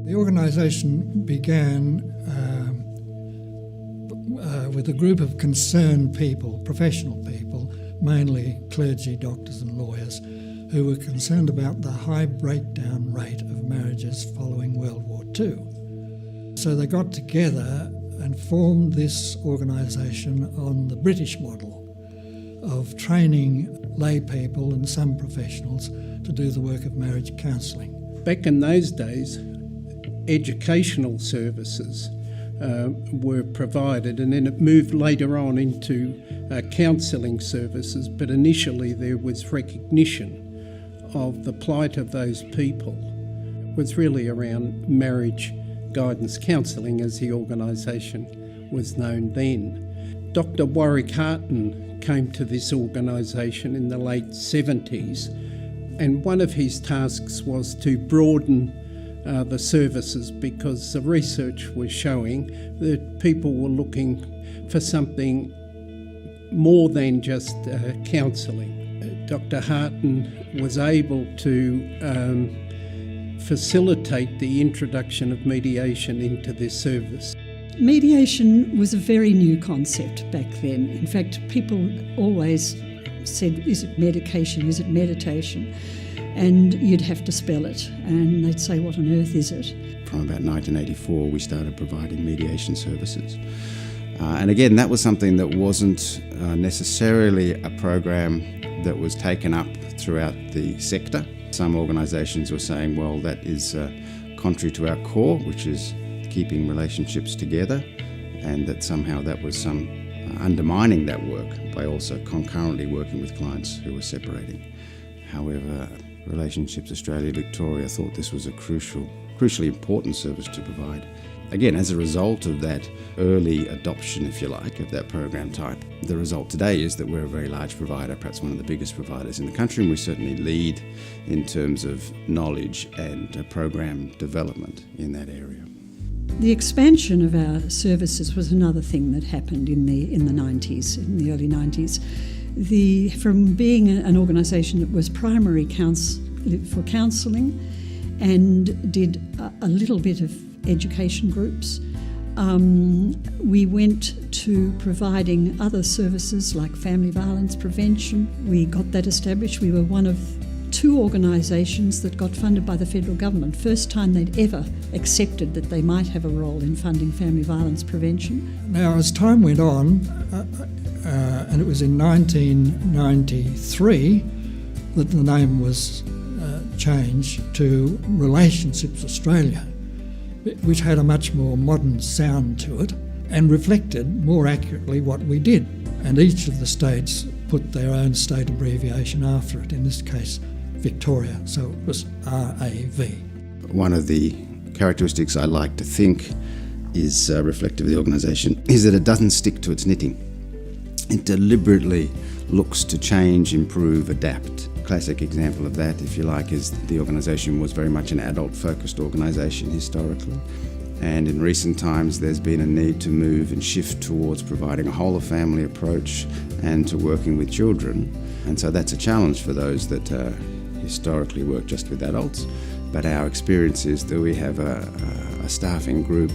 The organisation began with a group of concerned people, professional people, mainly clergy, doctors and lawyers, who were concerned about the high breakdown rate of marriages following World War II. So they got together and formed this organisation on the British model of training lay people and some professionals to do the work of marriage counselling. Back in those days, educational services were provided, and then it moved later on into counselling services, but initially there was recognition of the plight of those people. It was really around marriage guidance counselling, as the organisation was known then. Dr. Warwick Harton came to this organisation in the late 70s, and one of his tasks was to broaden the services, because the research was showing that people were looking for something more than just counselling. Dr. Harton was able to facilitate the introduction of mediation into this service. Mediation was a very new concept back then. In fact, people always said, is it medication, is it meditation? And you'd have to spell it, and they'd say, what on earth is it? From about 1984, we started providing mediation services. And again, that was something that wasn't necessarily a program that was taken up throughout the sector. Some organisations were saying, well, that is contrary to our core, which is keeping relationships together, and that somehow that was some undermining that work by also concurrently working with clients who were separating. However, Relationships Australia Victoria thought this was a crucially important service to provide. Again, as a result of that early adoption, if you like, of that program type, the result today is that we're a very large provider, perhaps one of the biggest providers in the country, and we certainly lead in terms of knowledge and program development in that area. The expansion of our services was another thing that happened in the 90s, in the early 90s. From being an organisation that was primary for counselling and did a little bit of education groups, we went to providing other services like family violence prevention. We got that established. We were one of 2 organisations that got funded by the federal government. First time they'd ever accepted that they might have a role in funding family violence prevention. Now, as time went on, and it was in 1993 that the name was changed to Relationships Australia, which had a much more modern sound to it and reflected more accurately what we did. And each of the states put their own state abbreviation after it, in this case Victoria, so it was RAV. One of the characteristics I like to think is reflective of the organisation is that it doesn't stick to its knitting. It deliberately looks to change, improve, adapt. A classic example of that, if you like, is the organisation was very much an adult-focused organisation historically. And in recent times, there's been a need to move and shift towards providing a whole-of-family approach and to working with children. And so that's a challenge for those that historically work just with adults. But our experience is that we have a staffing group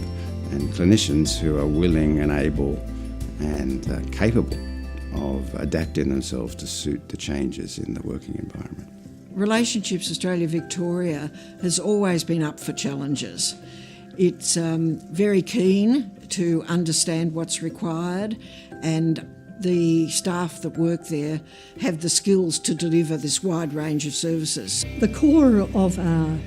and clinicians who are willing and able and capable of adapting themselves to suit the changes in the working environment. Relationships Australia Victoria has always been up for challenges. It's very keen to understand what's required, and the staff that work there have the skills to deliver this wide range of services. The core of our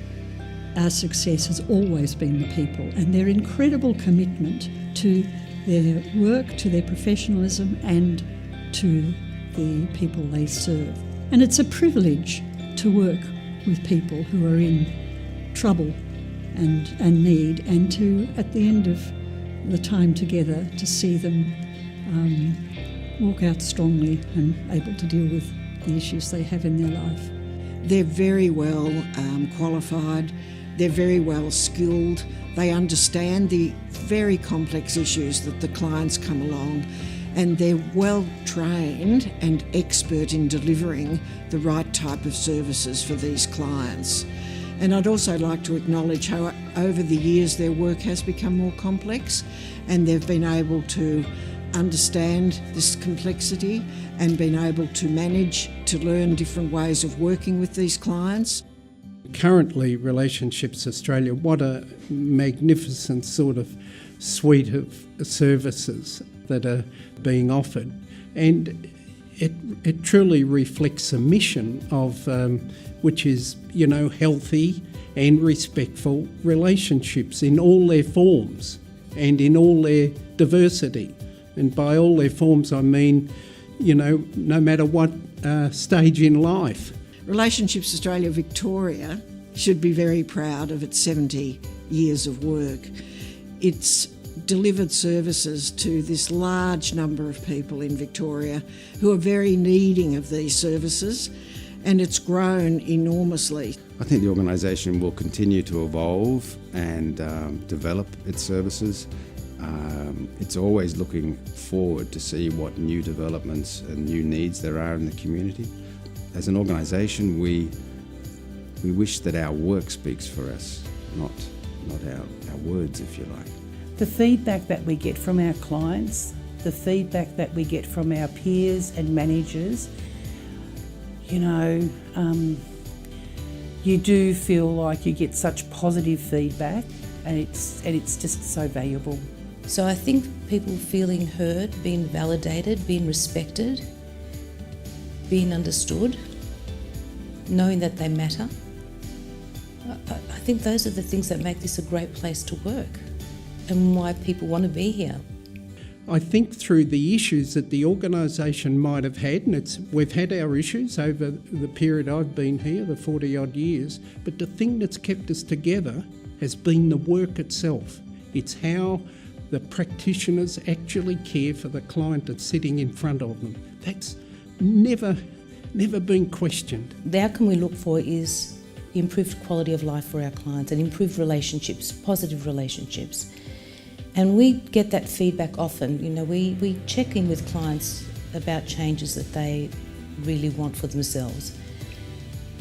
success has always been the people and their incredible commitment to their work, to their professionalism and to the people they serve. And it's a privilege to work with people who are in trouble and need, and to, at the end of the time together, to see them walk out strongly and able to deal with the issues they have in their life. They're very well qualified, they're very well skilled, they understand the very complex issues that the clients come along, and they're well trained and expert in delivering the right type of services for these clients. And I'd also like to acknowledge how over the years their work has become more complex, and they've been able to understand this complexity and been able to manage to learn different ways of working with these clients. Currently, Relationships Australia, what a magnificent sort of suite of services that are being offered. And it truly reflects a mission of which is, healthy and respectful relationships in all their forms and in all their diversity. And by all their forms, I mean, no matter what stage in life. Relationships Australia Victoria should be very proud of its 70 years of work. It's delivered services to this large number of people in Victoria who are very needing of these services, and it's grown enormously. I think the organisation will continue to evolve and develop its services. It's always looking forward to see what new developments and new needs there are in the community. As an organisation, we wish that our work speaks for us, not our words, if you like. The feedback that we get from our clients, the feedback that we get from our peers and managers, you do feel like you get such positive feedback, and it's just so valuable. So I think people feeling heard, being validated, being respected, being understood, knowing that they matter. I think those are the things that make this a great place to work and why people want to be here. I think through the issues that the organisation might have had, and we've had our issues over the period I've been here, the 40-odd years, but the thing that's kept us together has been the work itself. It's how the practitioners actually care for the client that's sitting in front of them. That's never been questioned. The outcome we look for is improved quality of life for our clients and improved relationships, positive relationships. And we get that feedback often. We check in with clients about changes that they really want for themselves.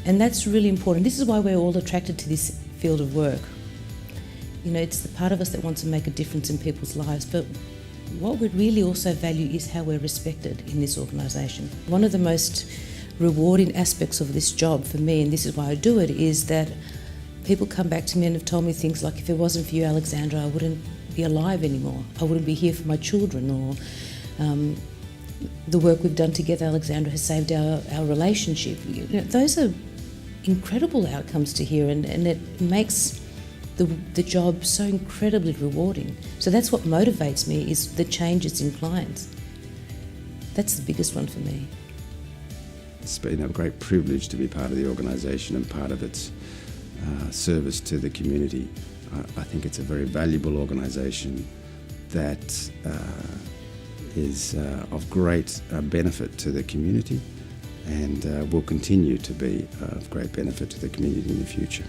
And that's really important. This is why we're all attracted to this field of work. It's the part of us that wants to make a difference in people's lives, but what we really also value is how we're respected in this organisation. One of the most rewarding aspects of this job for me, and this is why I do it, is that people come back to me and have told me things like, if it wasn't for you, Alexandra, I wouldn't be alive anymore. I wouldn't be here for my children, or the work we've done together, Alexandra, has saved our relationship. Those are incredible outcomes to hear, and it makes the job so incredibly rewarding. So that's what motivates me, is the changes in clients. That's the biggest one for me. It's been a great privilege to be part of the organisation and part of its service to the community. I think it's a very valuable organisation that is of great benefit to the community, and will continue to be of great benefit to the community in the future.